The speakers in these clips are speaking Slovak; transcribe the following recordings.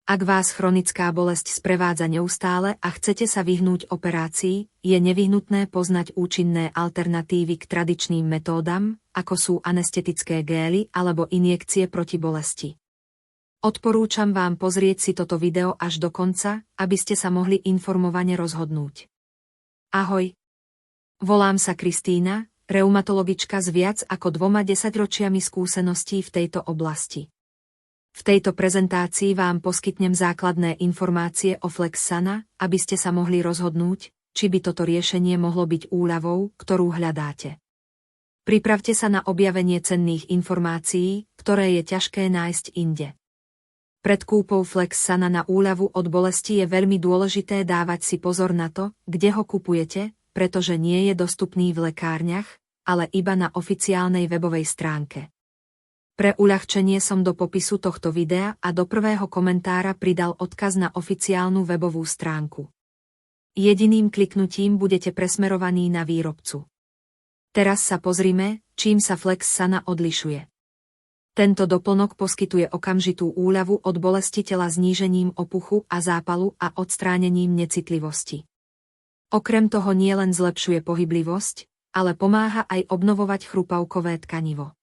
Ak vás chronická bolesť sprevádza neustále a chcete sa vyhnúť operácii, je nevyhnutné poznať účinné alternatívy k tradičným metódam, ako sú anestetické gély alebo injekcie proti bolesti. Odporúčam vám pozrieť si toto video až do konca, aby ste sa mohli informovane rozhodnúť. Ahoj. Volám sa Kristína, reumatologička s viac ako 2 desaťročiami skúseností v tejto oblasti. V tejto prezentácii vám poskytnem základné informácie o Flexsana, aby ste sa mohli rozhodnúť, či by toto riešenie mohlo byť úľavou, ktorú hľadáte. Pripravte sa na objavenie cenných informácií, ktoré je ťažké nájsť inde. Pred kúpou Flexsana na úľavu od bolesti je veľmi dôležité dávať si pozor na to, kde ho kupujete, pretože nie je dostupný v lekárniach, ale iba na oficiálnej webovej stránke. Pre uľahčenie som do popisu tohto videa a do prvého komentára pridal odkaz na oficiálnu webovú stránku. Jediným kliknutím budete presmerovaní na výrobcu. Teraz sa pozrime, čím sa Flexsana odlišuje. Tento doplnok poskytuje okamžitú úľavu od bolesti tela znížením opuchu a zápalu a odstránením necitlivosti. Okrem toho nielen zlepšuje pohyblivosť, ale pomáha aj obnovovať chrupavkové tkanivo.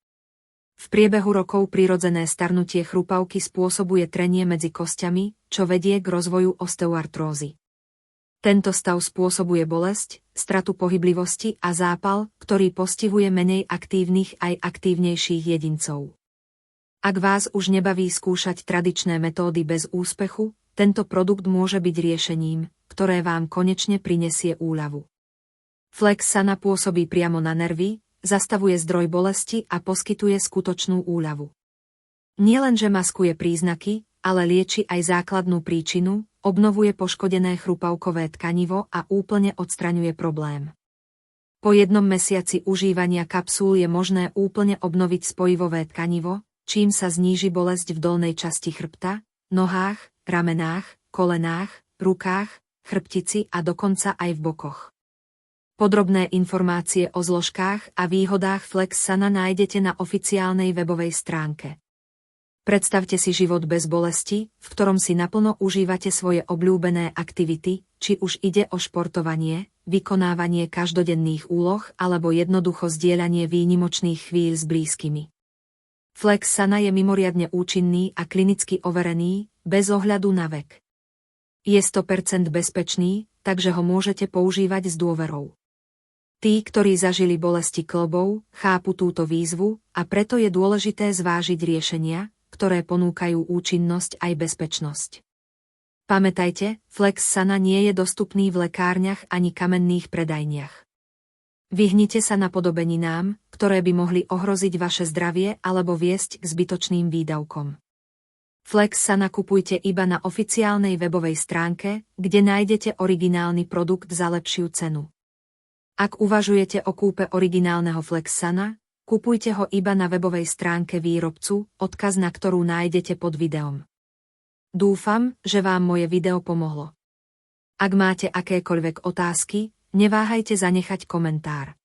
V priebehu rokov prirodzené starnutie chrupavky spôsobuje trenie medzi kostiami, čo vedie k rozvoju osteoartrózy. Tento stav spôsobuje bolesť, stratu pohyblivosti a zápal, ktorý postihuje menej aktívnych aj aktívnejších jedincov. Ak vás už nebaví skúšať tradičné metódy bez úspechu, tento produkt môže byť riešením, ktoré vám konečne prinesie úľavu. Flexsana pôsobí priamo na nervy, zastavuje zdroj bolesti a poskytuje skutočnú úľavu. Nielenže maskuje príznaky, ale lieči aj základnú príčinu, obnovuje poškodené chrupavkové tkanivo a úplne odstraňuje problém. Po 1 mesiaci užívania kapsúl je možné úplne obnoviť spojivové tkanivo, čím sa zníži bolesť v dolnej časti chrbta, nohách, ramenách, kolenách, rukách, chrbtici a dokonca aj v bokoch. Podrobné informácie o zložkách a výhodách Flexsana nájdete na oficiálnej webovej stránke. Predstavte si život bez bolesti, v ktorom si naplno užívate svoje obľúbené aktivity, či už ide o športovanie, vykonávanie každodenných úloh alebo jednoducho zdieľanie výnimočných chvíľ s blízkymi. Flexsana je mimoriadne účinný a klinicky overený, bez ohľadu na vek. Je 100% bezpečný, takže ho môžete používať s dôverou. Tí, ktorí zažili bolesti kĺbov, chápu túto výzvu a preto je dôležité zvážiť riešenia, ktoré ponúkajú účinnosť aj bezpečnosť. Pamätajte, Flexsana nie je dostupný v lekárniach ani kamenných predajniach. Vyhnite sa napodobeninám, ktoré by mohli ohroziť vaše zdravie alebo viesť k zbytočným výdavkom. Flexsana kupujte iba na oficiálnej webovej stránke, kde nájdete originálny produkt za lepšiu cenu. Ak uvažujete o kúpe originálneho Flexsana, kupujte ho iba na webovej stránke výrobcu, odkaz na ktorú nájdete pod videom. Dúfam, že vám moje video pomohlo. Ak máte akékoľvek otázky, neváhajte zanechať komentár.